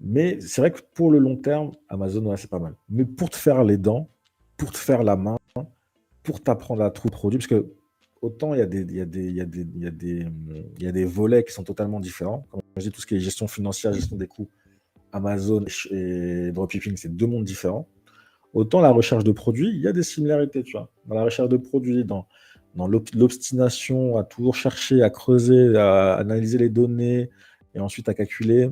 Mais c'est vrai que pour le long terme, Amazon, ouais, c'est pas mal. Mais pour te faire les dents, pour te faire la main, pour t'apprendre à trouver le produit, parce que autant il y a des volets qui sont totalement différents. Comme je dis, tout ce qui est gestion financière, gestion des coûts, Amazon et dropshipping, c'est deux mondes différents. Autant la recherche de produits, il y a des similarités, tu vois. Dans la recherche de produits, dans l'obstination à toujours chercher, à creuser, à analyser les données et ensuite à calculer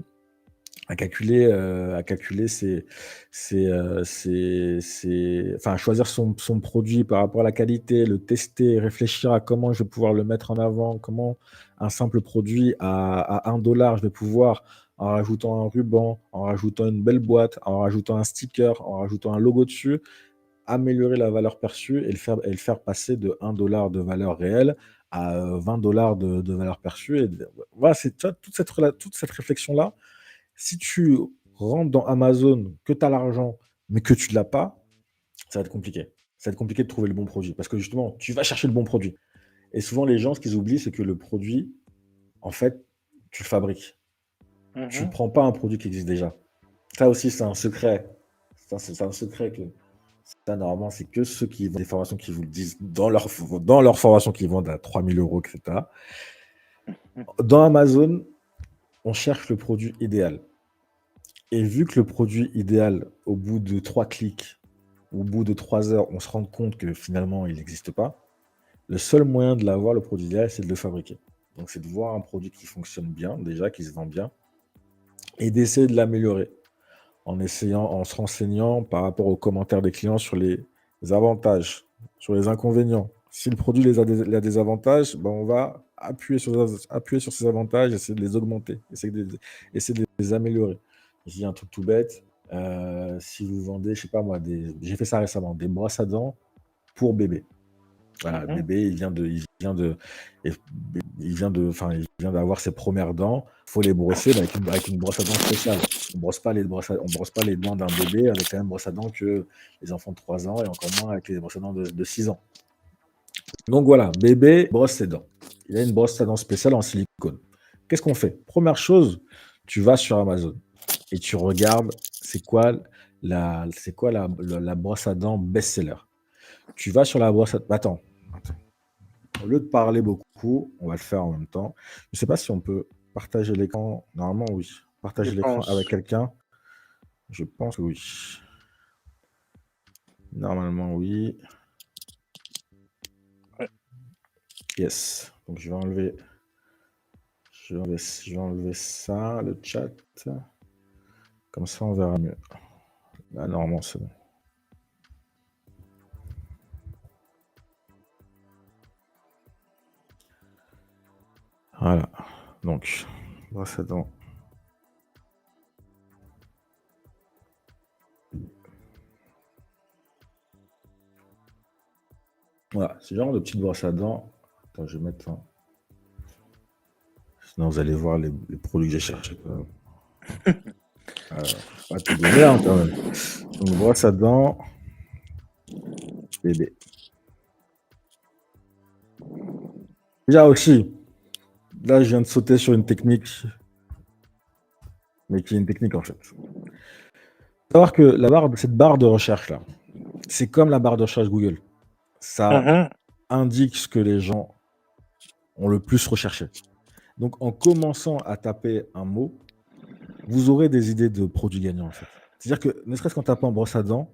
enfin, choisir son produit par rapport à la qualité, le tester, réfléchir à comment je vais pouvoir le mettre en avant, comment un simple produit à 1 $, je vais pouvoir, en rajoutant un ruban, en rajoutant une belle boîte, en rajoutant un sticker, en rajoutant un logo dessus, améliorer la valeur perçue et le faire passer de 1 $ de valeur réelle à 20 $ de valeur perçue. Et voilà, c'est tu vois, toute cette réflexion-là, si tu rentres dans Amazon, que tu as l'argent, mais que tu ne l'as pas, ça va être compliqué. Ça va être compliqué de trouver le bon produit. Parce que justement, tu vas chercher le bon produit. Et souvent, les gens, ce qu'ils oublient, c'est que le produit, en fait, tu le fabriques. Tu ne Mhm. prends pas un produit qui existe déjà. Ça aussi, c'est un secret. C'est un secret que ça, normalement, c'est que ceux qui vendent des formations qui vous le disent dans leur formation qui vendent à 3 000 €, etc. Dans Amazon, on cherche le produit idéal. Et vu que le produit idéal, au bout de 3 clics, au bout de 3 heures, on se rend compte que finalement, il n'existe pas, le seul moyen de l'avoir, le produit idéal, c'est de le fabriquer. Donc, c'est de voir un produit qui fonctionne bien, déjà, qui se vend bien, et d'essayer de l'améliorer en se renseignant par rapport aux commentaires des clients sur les avantages, sur les inconvénients. Si le produit il a des avantages, ben on va appuyer sur ces avantages, essayer de les augmenter, essayer de les améliorer. Je dis un truc tout bête, si vous vendez, je sais pas moi, j'ai fait ça récemment, des brosses à dents pour bébé. Voilà, Mhm. bébé, il vient d'avoir ses premières dents. Il faut les brosser avec une brosse à dents spéciale. On brosse pas les dents d'un bébé avec la même brosse à dents que les enfants de 3 ans et encore moins avec les brosses à dents de 6 ans. Donc voilà, bébé brosse ses dents. Il a une brosse à dents spéciale en silicone. Qu'est-ce qu'on fait? Première chose, tu vas sur Amazon et tu regardes c'est quoi la brosse à dents best-seller. Tu vas sur la brosse à... Attends. Au lieu de parler beaucoup, on va le faire en même temps. Je ne sais pas si on peut partager l'écran. Normalement, oui. Je Partager l'écran avec pense. quelqu'un. Je pense que oui. Normalement, oui. Ouais. Yes. Donc, je vais enlever ça, le chat. Comme ça, on verra mieux. Là, normalement, c'est bon. Voilà. Donc, brosse à dents. Voilà. C'est genre de petite brosse à dents. Attends, je vais mettre un... Sinon, vous allez voir les produits que j'ai cherchés. Faut pas tout donner, hein, quand même. Donc, brosse à dents, bébé. Déjà aussi, là, je viens de sauter sur une technique, mais qui est une technique en fait. Savoir que cette barre de recherche là, c'est comme la barre de recherche Google. Ça Mhm. indique ce que les gens ont le plus recherché. Donc, en commençant à taper un mot, vous aurez des idées de produits gagnants en fait. C'est-à-dire que, ne serait-ce qu'en tapant brosse à dents,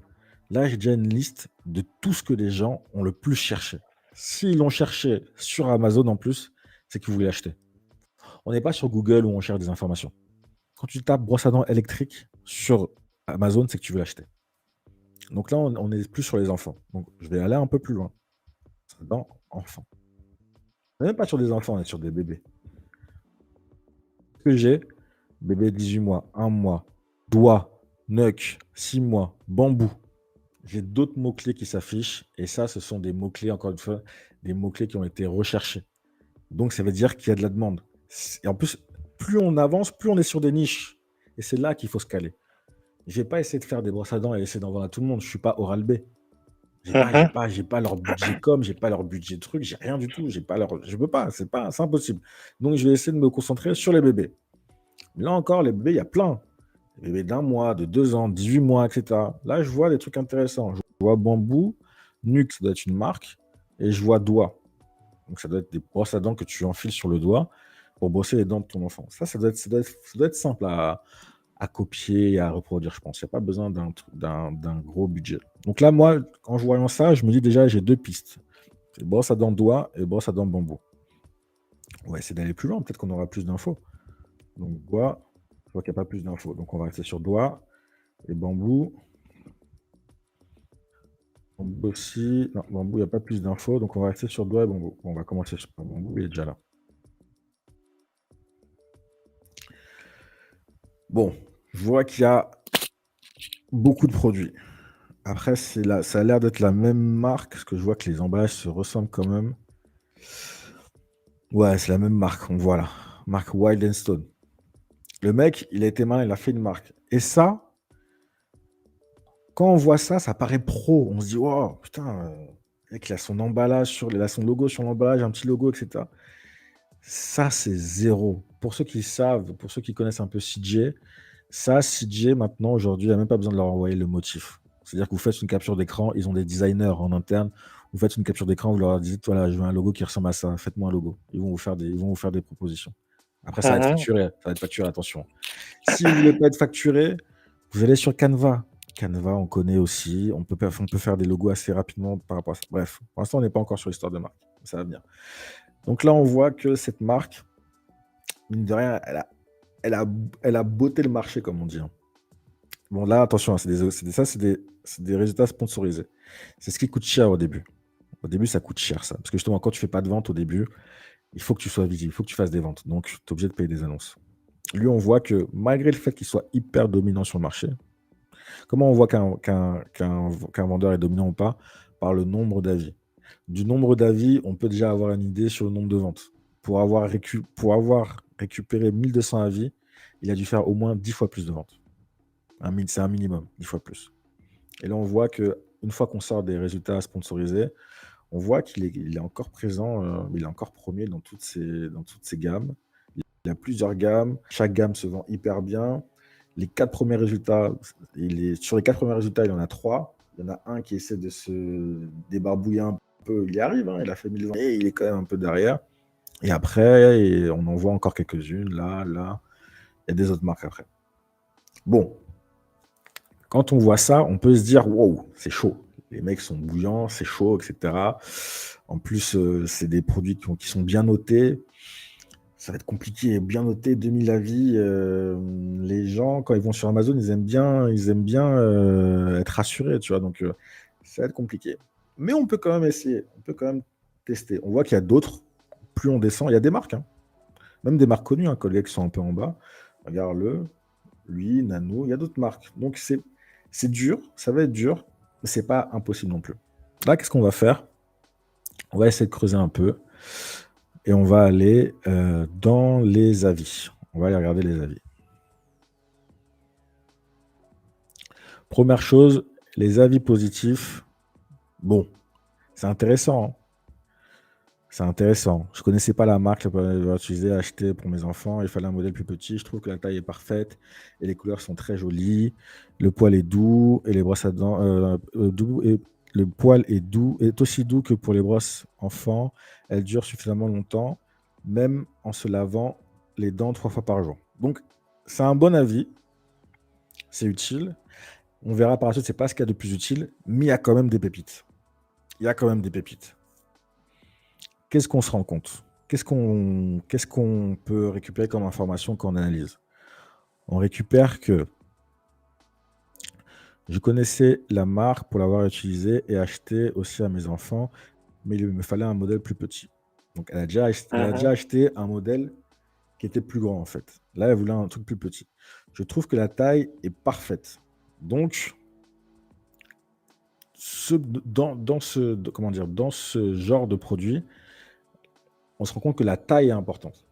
là, j'ai déjà une liste de tout ce que les gens ont le plus cherché. S'ils l'ont cherché sur Amazon en plus, c'est qu'ils voulaient l'acheter. On n'est pas sur Google où on cherche des informations. Quand tu tapes brosse à dents électrique sur Amazon, c'est que tu veux l'acheter. Donc là, on est plus sur les enfants. Donc je vais aller un peu plus loin. Brosse à dents enfants. On n'est même pas sur des enfants, on est sur des bébés. Ce que j'ai, bébé 18 mois, 1 mois, doigt, nuque, 6 mois, bambou. J'ai d'autres mots-clés qui s'affichent. Et ça, ce sont des mots-clés, encore une fois, des mots-clés qui ont été recherchés. Donc ça veut dire qu'il y a de la demande. Et en plus, plus on avance, plus on est sur des niches. Et c'est là qu'il faut se caler. Je vais pas essayer de faire des brosses à dents et essayer d'en vendre à tout le monde. Je suis pas Oral-B. Mhm. J'ai pas leur budget com, j'ai pas leur budget truc, j'ai rien du tout. Je peux pas, c'est impossible. Donc je vais essayer de me concentrer sur les bébés. Là encore, les bébés, il y a plein. des bébés d'un mois, de 2 ans, 18 mois, et cetera. Là, je vois des trucs intéressants. Je vois Bambou, Nuxe, ça doit être une marque, et je vois Doigt. Donc ça doit être des brosses à dents que tu enfiles sur le doigt pour brosser les dents de ton enfant. Ça doit être simple à copier et à reproduire, je pense. Il y a pas besoin d'un gros budget. Donc là, moi, en voyant ça, je me dis déjà, j'ai 2 pistes. C'est brosse à dents Doigt et brosse à dents Bambou. On va essayer d'aller plus loin, peut-être qu'on aura plus d'infos. Donc Doigt, je vois qu'il n'y a pas plus d'infos. Donc on va rester sur Doigt et Bambou. Bambou aussi. Non, Bambou, il n'y a pas plus d'infos. Donc on va rester sur Doigt et Bambou. Bon, on va commencer sur Bambou, il est déjà là. Bon, je vois qu'il y a beaucoup de produits. Après, ça a l'air d'être la même marque, parce que je vois que les emballages se ressemblent quand même. Ouais, c'est la même marque, on voit là. Marque Wild and Stone. Le mec, il a été malin, il a fait une marque. Et ça, quand on voit ça, ça paraît pro. On se dit, wow, putain, le mec, il a son emballage, il a son logo sur l'emballage, un petit logo, etc. Ça, c'est zéro. Pour ceux qui savent, pour ceux qui connaissent un peu CJ, ça, CJ, maintenant, aujourd'hui, il n'y a même pas besoin de leur envoyer le motif. C'est-à-dire que vous faites une capture d'écran, ils ont des designers en interne. Vous faites une capture d'écran, vous leur dites, voilà, je veux un logo qui ressemble à ça, faites-moi un logo. Ils vont vous faire des propositions. Après, ça va être Mhm. facturé, attention. Si vous voulez pas être facturé, vous allez sur Canva. Canva, on connaît aussi. On peut faire des logos assez rapidement par rapport à ça. Bref, pour l'instant, on n'est pas encore sur l'histoire de marque. Ça va venir. Donc là, on voit que cette marque, mine de rien, elle a botté le marché, comme on dit, hein. Bon, là, attention, hein, c'est des résultats sponsorisés. C'est ce qui coûte cher au début. Au début, ça coûte cher, ça. Parce que justement, quand tu fais pas de vente au début, il faut que tu sois visible, il faut que tu fasses des ventes. Donc, tu es obligé de payer des annonces. Lui, on voit que malgré le fait qu'il soit hyper dominant sur le marché, comment on voit qu'un vendeur est dominant ou pas? Par le nombre d'avis. Du nombre d'avis, on peut déjà avoir une idée sur le nombre de ventes. Pour avoir récupéré 1200 avis, il a dû faire au moins 10 fois plus de ventes. C'est un minimum, 10 fois plus. Et là, on voit qu'une fois qu'on sort des résultats sponsorisés, on voit qu'il est encore présent, il est encore premier dans toutes ces gammes. Il a plusieurs gammes, chaque gamme se vend hyper bien. Les 4 premiers résultats, sur les 4 premiers résultats, il y en a 3. Il y en a un qui essaie de se débarbouiller un peu. Il y arrive, hein, il a fait 1000 ans, et il est quand même un peu derrière. Et après, on en voit encore quelques-unes, là. Il y a des autres marques après. Bon, quand on voit ça, on peut se dire, wow, c'est chaud. Les mecs sont bouillants, c'est chaud, etc. En plus, c'est des produits qui sont bien notés. Ça va être compliqué, bien noté, 2000 avis. Les gens, quand ils vont sur Amazon, ils aiment bien être rassurés, tu vois. Donc, ça va être compliqué. Mais on peut quand même essayer, on peut quand même tester. On voit qu'il y a d'autres, plus on descend, il y a des marques, hein. Même des marques connues, hein, collègues qui sont un peu en bas. Regarde-le, lui, Nano, il y a d'autres marques. Donc, c'est dur, ça va être dur, mais c'est pas impossible non plus. Là, qu'est-ce qu'on va faire? On va essayer de creuser un peu et on va aller dans les avis. On va aller regarder les avis. Première chose, les avis positifs. Bon, c'est intéressant, hein. C'est intéressant. Je connaissais pas la marque, j'ai utilisé, acheté pour mes enfants. Il fallait un modèle plus petit. Je trouve que la taille est parfaite et les couleurs sont très jolies. Le poil est doux et les brosses à dents doux et le poil est aussi doux que pour les brosses enfants. Elles durent suffisamment longtemps, même en se lavant les dents 3 fois par jour. Donc, c'est un bon avis. C'est utile. On verra par la suite, c'est pas ce qu'il y a de plus utile, mais il y a quand même des pépites. Il y a quand même des pépites. Qu'est-ce qu'on se rend compte? Qu'est-ce qu'on peut récupérer comme information quand on analyse? On récupère que je connaissais la marque pour l'avoir utilisée et acheté aussi à mes enfants, mais il me fallait un modèle plus petit. Donc elle a déjà acheté un modèle qui était plus grand en fait. Là, elle voulait un truc plus petit. Je trouve que la taille est parfaite. Donc, dans ce genre de produit, on se rend compte que la taille est importante.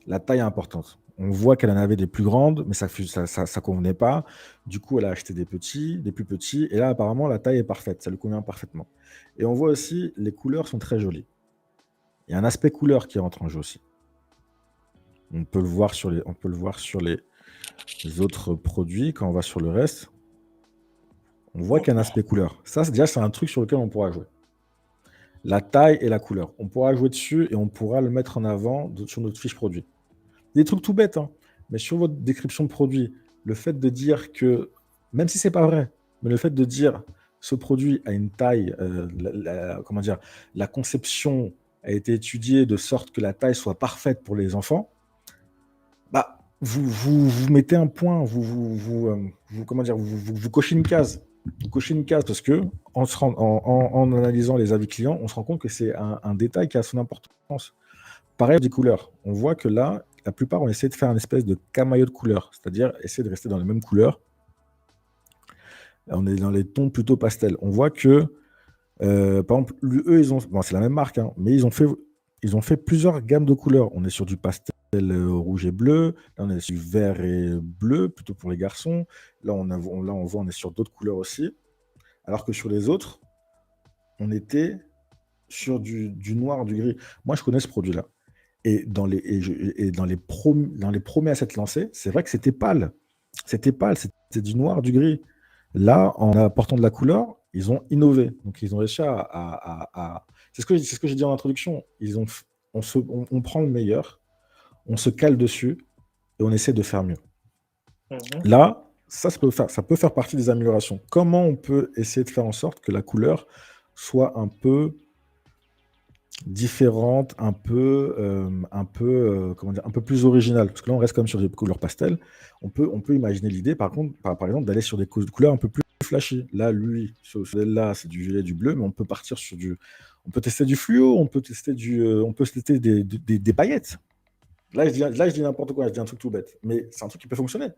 La taille est importante. On voit qu'elle en avait des plus grandes, mais ça convenait pas. Du coup, elle a acheté des plus petits. Et là, apparemment, la taille est parfaite. Ça lui convient parfaitement. Et on voit aussi, les couleurs sont très jolies. Il y a un aspect couleur qui rentre en jeu aussi. On peut le voir sur les les autres produits, quand on va sur le reste, on voit qu'il y a un aspect couleur. Ça, déjà, c'est un truc sur lequel on pourra jouer. La taille et la couleur. On pourra jouer dessus et on pourra le mettre en avant sur notre fiche produit. Des trucs tout bêtes, hein, mais sur votre description de produit, le fait de dire que, même si c'est pas vrai, mais le fait de dire ce produit a une taille, comment dire, la conception a été étudiée de sorte que la taille soit parfaite pour les enfants, bah, vous mettez un point, comment dire, vous cochez une case. Vous cochez une case parce que en analysant les avis clients, on se rend compte que c'est un détail qui a son importance. Pareil des couleurs. On voit que là, la plupart ont essayé de faire une espèce de camaillot de couleurs, c'est-à-dire essayer de rester dans les mêmes couleurs. On est dans les tons plutôt pastels. On voit que, par exemple, eux, c'est la même marque, hein, mais ils ont fait plusieurs gammes de couleurs. On est sur du pastel rouge et bleu. Là, on est sur du vert et bleu, plutôt pour les garçons. Là, on voit, on est sur d'autres couleurs aussi. Alors que sur les autres, on était sur du noir, du gris. Moi, je connais ce produit-là. Et dans les premiers à s'être lancés, c'est vrai que c'était pâle. C'était pâle, c'était du noir, du gris. Là, en apportant de la couleur, ils ont innové. Donc, ils ont réussi C'est ce que j'ai dit en introduction. On prend le meilleur, on se cale dessus et on essaie de faire mieux. Là, ça peut faire partie des améliorations. Comment on peut essayer de faire en sorte que la couleur soit un peu différente, comment dire, un peu plus originale, parce que là on reste comme sur des couleurs pastel. On peut imaginer l'idée, par exemple, d'aller sur des couleurs un peu plus flashy. Là, lui, sur celle-là, c'est du violet, du bleu, mais on peut partir sur on peut tester du fluo, on peut tester des paillettes. Là, je dis n'importe quoi, je dis un truc tout bête, mais c'est un truc qui peut fonctionner.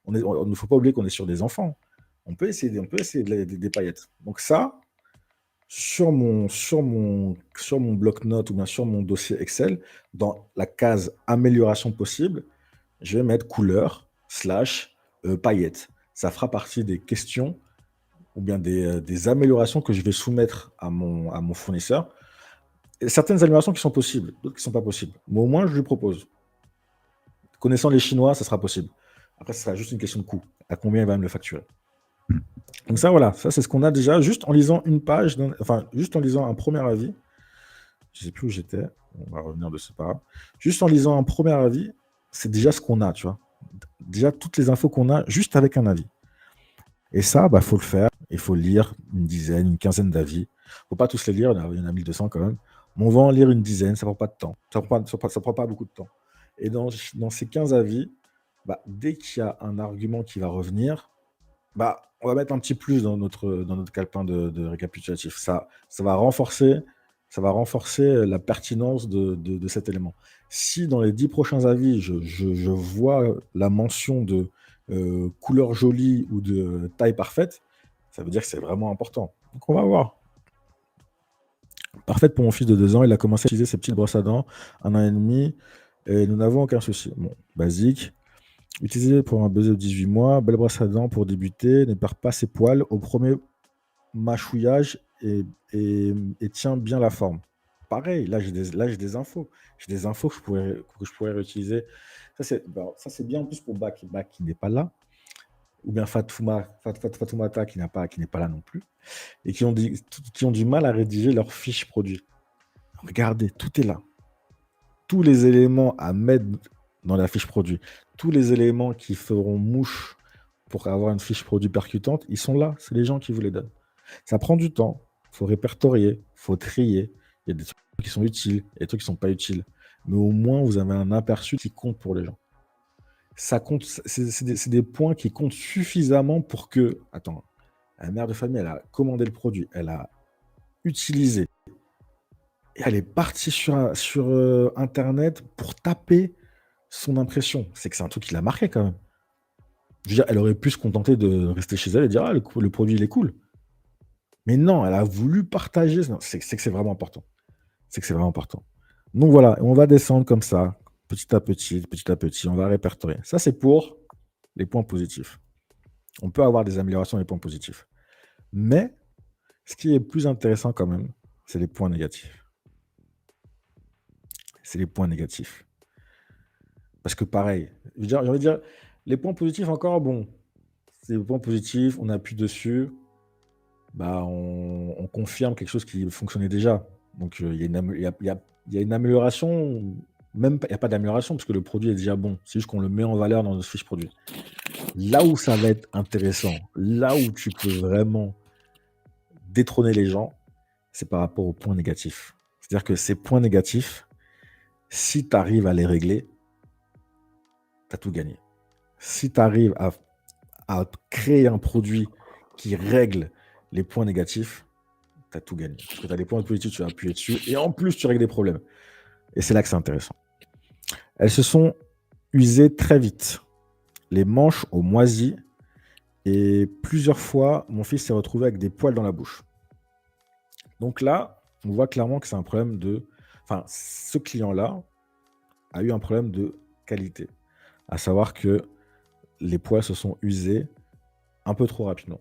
Il ne faut pas oublier qu'on est sur des enfants. On peut essayer des paillettes. Donc ça, sur mon bloc-notes ou bien sur mon dossier Excel, dans la case amélioration possible, je vais mettre couleur / paillettes. Ça fera partie des questions ou bien des améliorations que je vais soumettre à mon fournisseur. Et certaines améliorations qui sont possibles, d'autres qui ne sont pas possibles. Mais au moins, je lui propose. Connaissant les Chinois, ça sera possible. Après, ce sera juste une question de coût. À combien il va me le facturer. Donc ça, voilà, ça c'est ce qu'on a déjà, juste en lisant une page, juste en lisant un premier avis. Je ne sais plus où j'étais, on va revenir dessus pas grave. Juste en lisant un premier avis, c'est déjà ce qu'on a, tu vois. Déjà toutes les infos qu'on a, juste avec un avis. Et ça, faut le faire, il faut lire une dizaine, une quinzaine d'avis. Faut pas tous les lire, il y en a 1200 quand même. Mais on va en lire une dizaine, ça prend pas de temps. Ça prend pas beaucoup de temps. Et dans ces 15 avis, dès qu'il y a un argument qui va revenir, on va mettre un petit plus dans notre calepin de récapitulatif. Ça va renforcer la pertinence de cet élément. Si dans les 10 prochains avis, je vois la mention de couleur jolie ou de taille parfaite, ça veut dire que c'est vraiment important. Donc on va voir. Parfaite pour mon fils de 2 ans, il a commencé à utiliser ses petites brosses à dents 1 an et demi, et nous n'avons aucun souci. Bon, basique. Utilisé pour un bébé de 18 mois, belle brosse à dents pour débuter, ne perd pas ses poils au premier mâchouillage et tient bien la forme. Pareil, là j'ai des infos. J'ai des infos que je pourrais réutiliser. Ça c'est bien en plus pour Bak qui n'est pas là, ou bien Fatoumata qui n'est pas là non plus, et qui ont du mal à rédiger leur fiche produit. Regardez, tout est là. Tous les éléments à mettre dans la fiche produit, tous les éléments qui feront mouche pour avoir une fiche produit percutante, ils sont là. C'est les gens qui vous les donnent. Ça prend du temps. Il faut répertorier, il faut trier. Il y a des trucs qui sont utiles, il y a des trucs qui ne sont pas utiles. Mais au moins, vous avez un aperçu qui compte pour les gens. Ça compte, c'est des points qui comptent suffisamment pour que, attends, la mère de famille, elle a commandé le produit, elle a utilisé, et elle est partie sur Internet pour taper son impression. C'est que c'est un truc qui l'a marqué quand même. Je veux dire, elle aurait pu se contenter de rester chez elle et dire le produit il est cool. Mais non, elle a voulu partager. C'est que c'est vraiment important. C'est que c'est vraiment important. Donc voilà, on va descendre comme ça, petit à petit, on va répertorier. Ça, c'est pour les points positifs. On peut avoir des améliorations des points positifs. Mais ce qui est plus intéressant quand même, c'est les points négatifs. C'est les points négatifs. Parce que pareil, j'ai envie de dire, Les points positifs encore, bon, c'est les points positifs, on appuie dessus, bah, on confirme quelque chose qui fonctionnait déjà. Donc, il y a une amé il y a une amélioration, même pas il y a pas d'amélioration parce que le produit est déjà bon. C'est juste qu'on le met en valeur dans notre fiche produit. Là où ça va être intéressant, là où tu peux vraiment détrôner les gens, c'est par rapport aux points négatifs. C'est-à-dire que ces points négatifs, si tu arrives à les régler, tu as tout gagné. Si tu arrives à créer un produit qui règle les points négatifs, tu as tout gagné. Parce que tu as des points positifs, tu vas appuyer dessus, et en plus, tu règles des problèmes. Et c'est là que c'est intéressant. Elles se sont usées très vite. Les manches ont moisi, et plusieurs fois, mon fils s'est retrouvé avec des poils dans la bouche. Donc là, on voit clairement que c'est un problème de... Enfin, ce client-là a eu un problème de qualité. À savoir que les poils se sont usés un peu trop rapidement.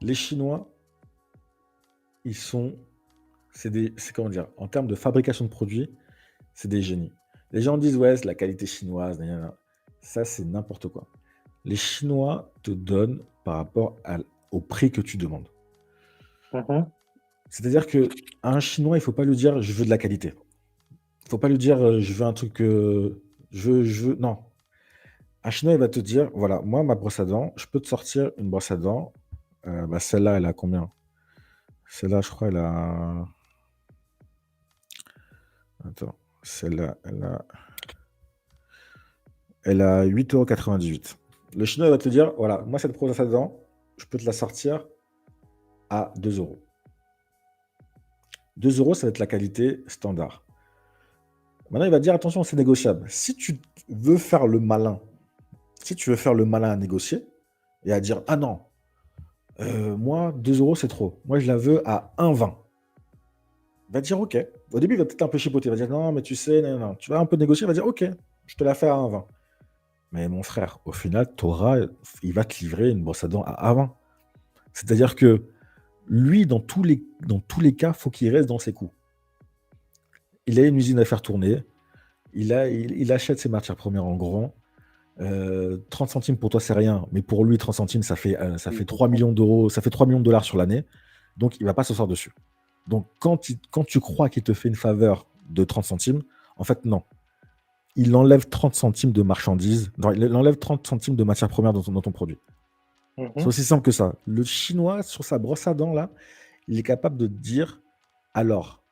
Les Chinois, ils sont... C'est comment dire, en termes de fabrication de produits, c'est des génies. Les gens disent, ouais, c'est la qualité chinoise, gna, gna, gna. Ça, c'est n'importe quoi. Les Chinois te donnent par rapport au prix que tu demandes. Mhm. C'est-à-dire que à un Chinois, il faut pas lui dire, je veux de la qualité. Il faut pas lui dire, je veux un truc, je veux... Non. Un Chinois, il va te dire, voilà, moi, ma brosse à dents, je peux te sortir une brosse à dents. Bah, celle-là, elle a combien? Celle-là, je crois, elle a... Attends. Celle-là, elle a 8,98 €. Le Chinois, il va te dire, voilà, moi, cette brosse à dents, je peux te la sortir à 2 euros. 2 euros, ça va être la qualité standard. Maintenant, il va dire, attention, c'est négociable. Si tu veux faire le malin, si tu veux faire le malin à négocier et à dire, ah non, moi, 2 euros, c'est trop. Moi, je la veux à 1,20. Il va dire, ok. Au début, il va peut-être un peu chipoter. Il va dire, non, mais tu sais, non, non. Tu vas un peu négocier. Il va dire, ok, je te la fais à 1,20. Mais mon frère, au final, il va te livrer une brosse à dents à 1,20. C'est-à-dire que lui, dans tous les cas, il faut qu'il reste dans ses coûts. Il a une usine à faire tourner. Il achète ses matières premières en grand. 30 centimes pour toi, c'est rien. Mais pour lui, 30 centimes, ça fait 3 millions d'euros. Ça fait 3 millions de dollars sur l'année. Donc, il ne va pas s'asseoir dessus. Donc, quand tu crois qu'il te fait une faveur de 30 centimes, en fait, non. Il enlève 30 centimes de marchandises. Non, il enlève 30 centimes de matières premières dans ton produit. C'est Mhm. aussi simple que ça. Le Chinois, sur sa brosse à dents, là, il est capable de te dire, alors,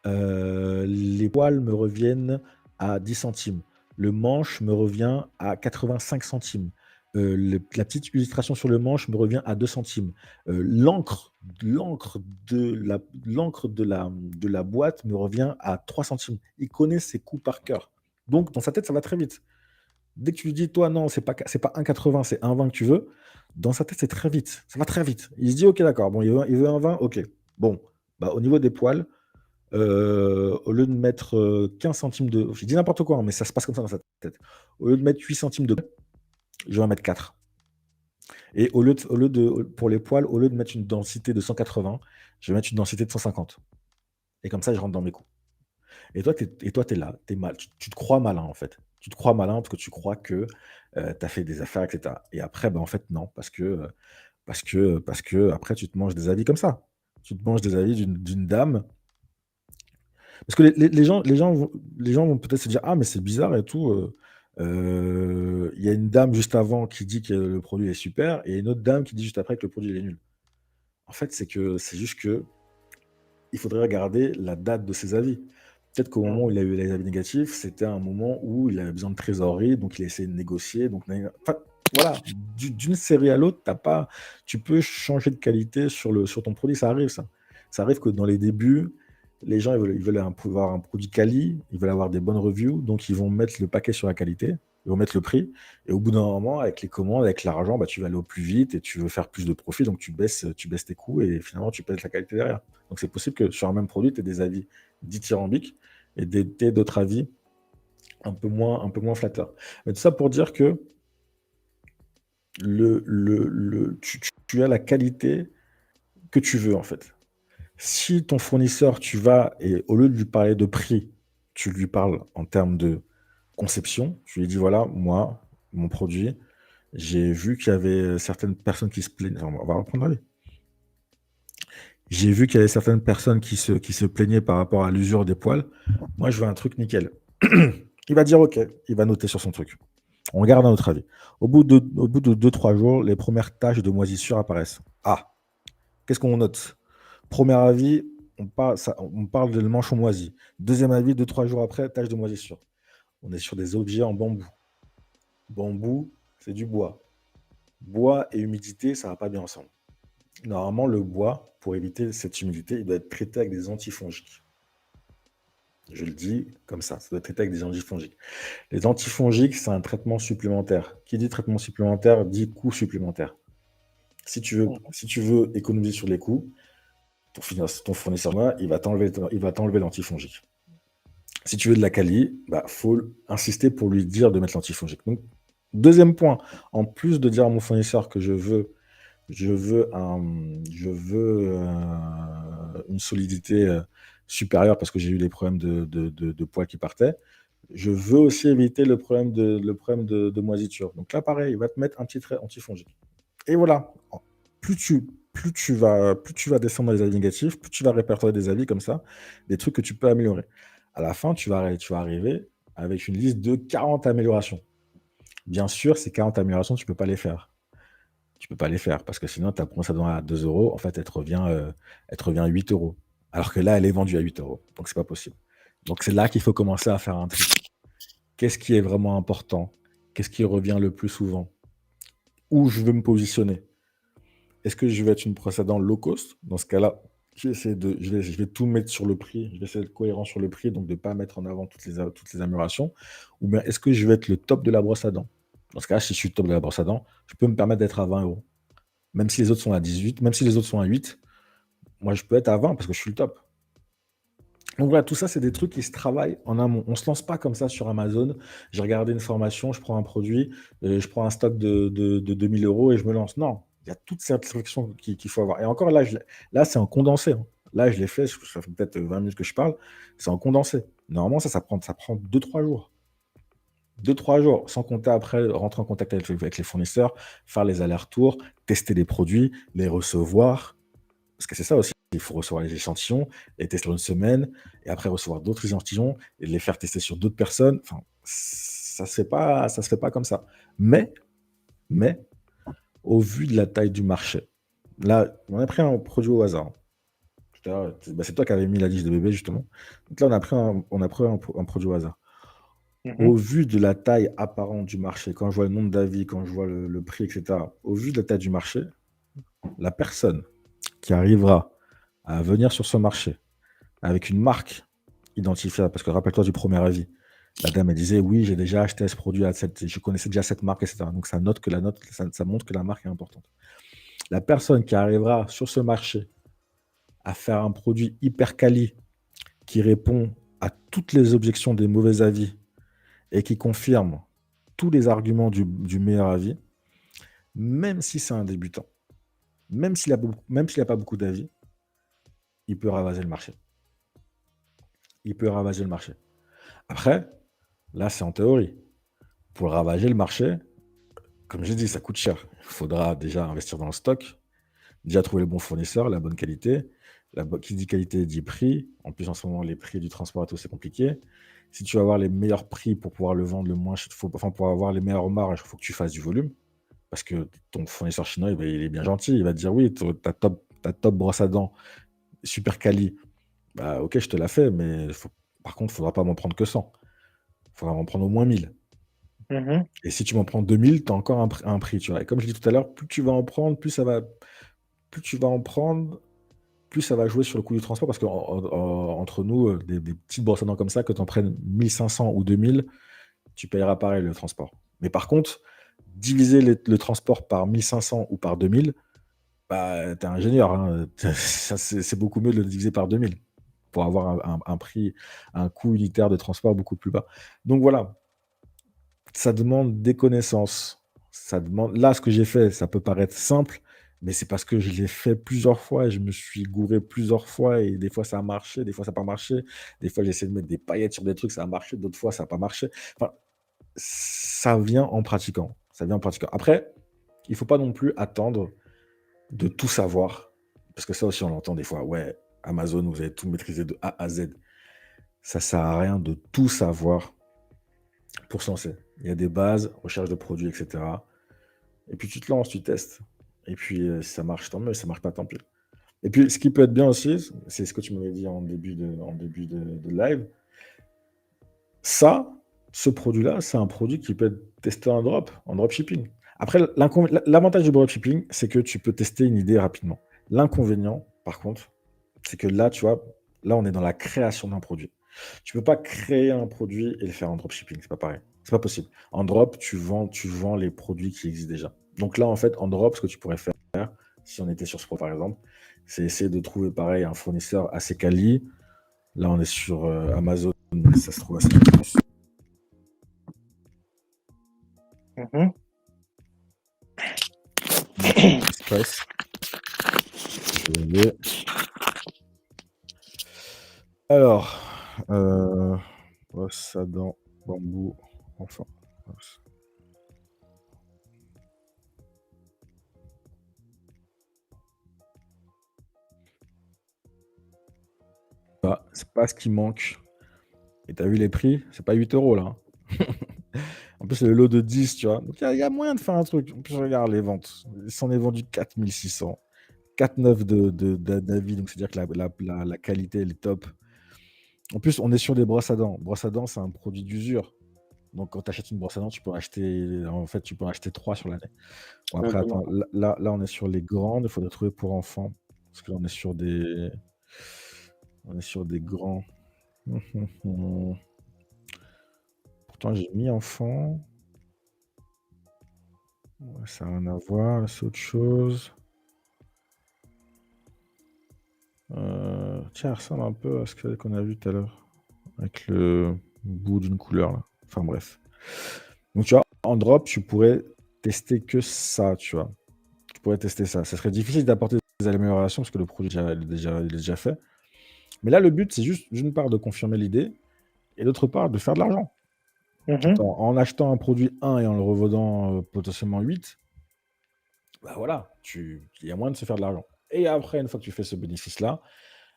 les poils me reviennent à 10 centimes. Le manche me revient à 85 centimes. La petite illustration sur le manche me revient à 2 centimes. L'encre de la boîte me revient à 3 centimes. Il connaît ses coûts par cœur. Donc, dans sa tête, ça va très vite. Dès que tu lui dis, toi, non, c'est pas 1,80, c'est 1,20 que tu veux, dans sa tête, c'est très vite. Ça va très vite. Il se dit, ok, d'accord, bon, il veut 1,20, ok. Bon, bah, au niveau des poils, au lieu de mettre 15 centimes de... Je dis n'importe quoi, hein, mais ça se passe comme ça dans sa tête. Au lieu de mettre 8 centimes de... Je vais en mettre 4. Et pour les poils, au lieu de mettre une densité de 180, je vais mettre une densité de 150. Et comme ça, je rentre dans mes coûts. Et toi, t'es là, t'es mal. Tu te crois malin, en fait. Tu te crois malin parce que tu crois que tu as fait des affaires, etc. Et après, bah, en fait, non. Parce que après, tu te manges des avis comme ça. Tu te manges des avis d'une dame. Parce que les gens vont peut-être se dire, ah, mais c'est bizarre et tout. Il y a une dame juste avant qui dit que le produit est super et une autre dame qui dit juste après que le produit il est nul. En fait, c'est juste que il faudrait regarder la date de ses avis. Peut-être qu'au moment où Mhm. il a eu les avis négatifs, c'était un moment où il avait besoin de trésorerie, donc il a essayé de négocier. Donc, enfin, voilà, d'une série à l'autre, tu peux changer de qualité sur ton produit, ça arrive ça. Ça arrive que dans les débuts, les gens ils veulent avoir un produit quali, ils veulent avoir des bonnes reviews, donc ils vont mettre le paquet sur la qualité, ils vont mettre le prix, et au bout d'un moment, avec les commandes, avec l'argent, bah, tu vas aller au plus vite et tu veux faire plus de profit, donc tu baisses tes coûts et finalement tu pèses la qualité derrière. Donc c'est possible que sur un même produit, tu aies des avis dithyrambiques et d'autres avis un peu moins flatteurs. Mais tout ça pour dire que tu as la qualité que tu veux en fait. Si ton fournisseur, tu vas et au lieu de lui parler de prix, tu lui parles en termes de conception, tu lui dis voilà, moi, mon produit, j'ai vu qu'il y avait certaines personnes qui se plaignaient. Enfin, on va reprendre la vie. J'ai vu qu'il y avait certaines personnes qui se plaignaient par rapport à l'usure des poils. Moi, je veux un truc nickel. Il va dire OK, il va noter sur son truc. On regarde à notre avis. Au bout de 2-3 jours, les premières taches de moisissure apparaissent. Ah, qu'est-ce qu'on note? Premier avis, on parle de manchon moisi. Deuxième avis, 2-3 jours après, tache de moisissure. On est sur des objets en bambou. Bambou, c'est du bois. Bois et humidité, ça va pas bien ensemble. Normalement, le bois, pour éviter cette humidité, il doit être traité avec des antifongiques. Je le dis comme ça doit être traité avec des antifongiques. Les antifongiques, c'est un traitement supplémentaire. Qui dit traitement supplémentaire dit coût supplémentaire. Si tu veux économiser sur les coûts, ton fournisseur, il va t'enlever l'antifongique. Si tu veux de la quali, faut insister pour lui dire de mettre l'antifongique. Donc, deuxième point, en plus de dire à mon fournisseur que je veux une solidité supérieure parce que j'ai eu des problèmes de poids qui partaient, je veux aussi éviter le problème de moisiture. Donc là, pareil, il va te mettre un petit trait antifongique. Et voilà, plus tu vas descendre dans les avis négatifs, plus tu vas répertorier des avis comme ça, des trucs que tu peux améliorer. À la fin, tu vas arriver avec une liste de 40 améliorations. Bien sûr, ces 40 améliorations, tu peux pas les faire. Tu peux pas les faire parce que sinon, ta brosse à dents à 2 euros, en fait, elle te revient à 8 euros. Alors que là, elle est vendue à 8 euros. Donc, c'est pas possible. Donc, c'est là qu'il faut commencer à faire un tri. Qu'est-ce qui est vraiment important? Qu'est-ce qui revient le plus souvent? Où je veux me positionner? Est-ce que je vais être une brosse à dents low cost? Dans ce cas-là, je vais tout mettre sur le prix. Je vais essayer d'être cohérent sur le prix, donc de ne pas mettre en avant toutes les améliorations. Ou bien est-ce que je vais être le top de la brosse à dents? Dans ce cas-là, si je suis le top de la brosse à dents, je peux me permettre d'être à 20 euros. Même si les autres sont à 18, même si les autres sont à 8, moi je peux être à 20 parce que je suis le top. Donc voilà, tout ça, c'est des trucs qui se travaillent en amont. On ne se lance pas comme ça sur Amazon. J'ai regardé une formation, je prends un produit, je prends un stock de 2000 euros et je me lance. Non, il y a toute cette réflexion qu'il faut avoir. Et encore là, là c'est en condensé, hein. Là, je l'ai fait, ça fait peut-être 20 minutes que je parle, c'est en condensé. Normalement, ça prend 2-3 jours. 2-3 jours, sans compter après rentrer en contact avec les fournisseurs, faire les allers-retours, tester les produits, les recevoir. Parce que c'est ça aussi, il faut recevoir les échantillons, les tester sur une semaine, et après recevoir d'autres échantillons, et les faire tester sur d'autres personnes. Enfin, ça se fait pas comme ça. Mais, au vu de la taille du marché, là, on a pris un produit au hasard. C'est toi qui avais mis la liste de bébés, justement. Donc là, on a pris un produit au hasard. Au vu de la taille apparente du marché, quand je vois le nombre d'avis, quand je vois le prix, etc., au vu de la taille du marché, la personne qui arrivera à venir sur ce marché avec une marque identifiable, parce que rappelle-toi du premier avis, la dame elle disait oui, j'ai déjà acheté ce produit je connaissais déjà cette marque, etc. Donc ça montre que la marque est importante. La personne qui arrivera sur ce marché à faire un produit hyper quali qui répond à toutes les objections des mauvais avis et qui confirme tous les arguments du meilleur avis, même si c'est un débutant, même s'il n'a pas beaucoup d'avis, il peut ravager le marché. Il peut ravager le marché. Après, là, c'est en théorie. Pour ravager le marché, comme j'ai dit, ça coûte cher. Il faudra déjà investir dans le stock, déjà trouver le bon fournisseur, la bonne qualité. Qui dit qualité dit prix. En plus, en ce moment, les prix du transport et tout, c'est compliqué. Si tu veux avoir les meilleurs prix pour pouvoir le vendre le moins cher, pour avoir les meilleures marges, il faut que tu fasses du volume. Parce que ton fournisseur chinois, il est bien gentil. Il va te dire oui, ta top brosse à dents, super quali. Bah, ok, je te la fais, mais par contre, il ne faudra pas m'en prendre que 100. Il faudra m'en prendre au moins 1000. Et si tu m'en prends 2000, tu as encore un prix. Tu vois. Et comme je l'ai dit tout à l'heure, plus tu vas en prendre, plus ça va jouer sur le coût du transport. Parce qu'entre nous, des petites brosses à dents comme ça, que tu en prennes 1500 ou 2000, tu payeras pareil le transport. Mais par contre, diviser le transport par 1500 ou par 2000, bah, tu es ingénieur, hein. C'est beaucoup mieux de le diviser par 2000 pour avoir un prix, un coût unitaire de transport beaucoup plus bas. Donc voilà, ça demande des connaissances. Là, ce que j'ai fait, ça peut paraître simple, mais c'est parce que je l'ai fait plusieurs fois et je me suis gouré plusieurs fois et des fois ça a marché, des fois ça n'a pas marché. Des fois, j'ai essayé de mettre des paillettes sur des trucs, ça a marché, d'autres fois ça n'a pas marché. Enfin, ça vient en pratiquant. Ça vient en pratiquant. Après, il faut pas non plus attendre de tout savoir. Parce que ça aussi, on l'entend des fois. Ouais, Amazon, vous allez tout maîtriser de A à Z. Ça sert à rien de tout savoir pour se lancer. Il y a des bases, recherche de produits, etc. Et puis tu te lances, tu testes. Et puis si ça marche, tant mieux. Si ça marche pas, tant pis. Et puis ce qui peut être bien aussi, c'est ce que tu m'avais dit en début de live. Ça, ce produit-là, c'est un produit qui peut être testé en dropshipping. Après, l'avantage du dropshipping, c'est que tu peux tester une idée rapidement. L'inconvénient, par contre, c'est que là, tu vois, là, on est dans la création d'un produit. Tu peux pas créer un produit et le faire en dropshipping, c'est pas pareil. C'est pas possible. En drop, tu vends les produits qui existent déjà. Donc là, en fait, en drop, ce que tu pourrais faire, si on était sur ce produit, par exemple, c'est essayer de trouver, pareil, un fournisseur assez quali. Là, on est sur Amazon, mais ça se trouve assez plus. Mhm. Express. Je vais y aller. Alors, brosse à dents, bambou, enfin. C'est pas ce qui manque. Et t'as vu les prix? C'est pas 8 € là, hein. En plus, c'est le lot de 10, tu vois. Donc, il y a moyen de faire un truc. En plus, je regarde les ventes. Il s'en est vendu 4600. 4,9 d'avis. Donc, c'est-à-dire que la qualité, elle est top. En plus, on est sur des brosses à dents. Brosse à dents, c'est un produit d'usure. Donc, quand tu achètes une brosse à dents, tu peux en acheter 3 sur l'année. Bon, après, attends, Exactement. là, on est sur les grandes. Il faudrait trouver pour enfants. Parce que là, on est sur des grands. Pourtant, j'ai mis enfant. Ouais, ça n'a rien à voir. C'est autre chose. Tiens, ça ressemble un peu à ce qu'on a vu tout à l'heure. Avec le bout d'une couleur, là. Enfin, bref. Donc, tu vois, en drop, tu pourrais tester que ça, tu vois. Tu pourrais tester ça. Ça serait difficile d'apporter des améliorations parce que le produit il est déjà fait. Mais là, le but, c'est juste, d'une part, de confirmer l'idée et d'autre part, de faire de l'argent. Mhm. En achetant un produit 1 et en le revendant potentiellement 8, bah voilà, il y a moyen de se faire de l'argent. Et après, une fois que tu fais ce bénéfice-là,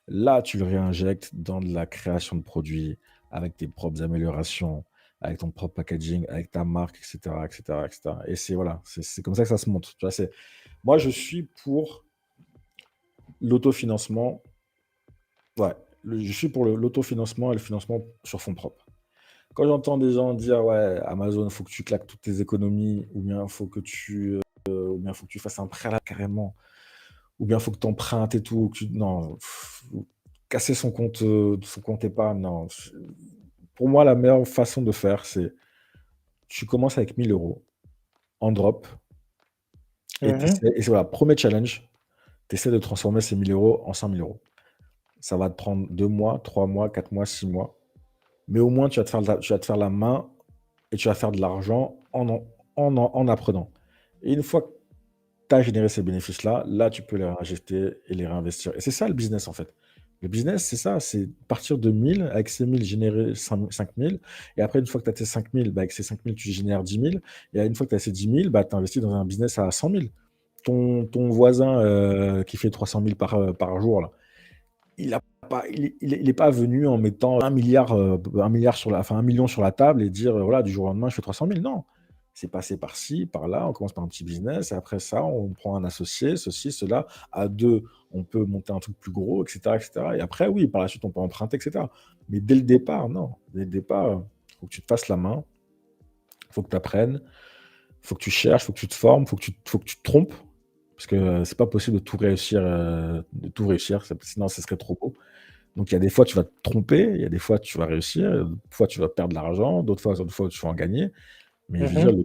là, tu le réinjectes dans de la création de produits avec tes propres améliorations, avec ton propre packaging, avec ta marque, etc., etc., etc. Et c'est voilà, c'est comme ça que ça se monte. Tu vois, moi, je suis pour l'autofinancement. Ouais, je suis pour l'autofinancement et le financement sur fonds propres. Quand j'entends des gens dire ouais, Amazon, il faut que tu claques toutes tes économies, ou bien il faut que tu fasses un prêt là carrément, ou bien il faut que tu empruntes et tout. Non, casser son compte épargne, non. Pour moi, la meilleure façon de faire, c'est tu commences avec 1 000 € en drop Mhm. et c'est voilà, premier challenge, tu essaies de transformer ces 1 000 € en 5 000 €. Ça va te prendre 2 mois, 3 mois, 4 mois, 6 mois. Mais au moins, tu vas te faire la main et tu vas faire de l'argent en apprenant. Et une fois que tu as généré ces bénéfices-là, là, tu peux les réinjecter et les réinvestir. Et c'est ça le business, en fait. Le business, c'est ça, c'est partir de 1000, avec ces 1000, générer 5000. Et après, une fois que tu as tes 5000, bah, avec ces 5000, tu génères 10 000. Et une fois que tu as ces 10 000, bah, tu investis dans un business à 100 000. Ton voisin qui fait 300 000 par jour, là, il est pas venu en mettant 1 milliard, 1 milliard enfin 1 million sur la table et dire voilà, du jour au lendemain, je fais 300 000. Non, c'est passé par-ci, par-là. On commence par un petit business et après ça, on prend un associé, ceci, cela. À deux, on peut monter un truc plus gros, etc., etc. Et après, oui, par la suite, on peut emprunter, etc. Mais dès le départ, non. Dès le départ, il faut que tu te fasses la main, il faut que tu apprennes, il faut que tu cherches, il faut que tu te formes, il faut que tu te trompes. Parce que c'est pas possible de tout réussir, sinon ce serait trop beau. Donc, il y a des fois, tu vas te tromper, il y a des fois, tu vas réussir, d'autres fois, tu vas perdre de l'argent, d'autres fois, tu vas en gagner. Mais je veux dire, Mhm.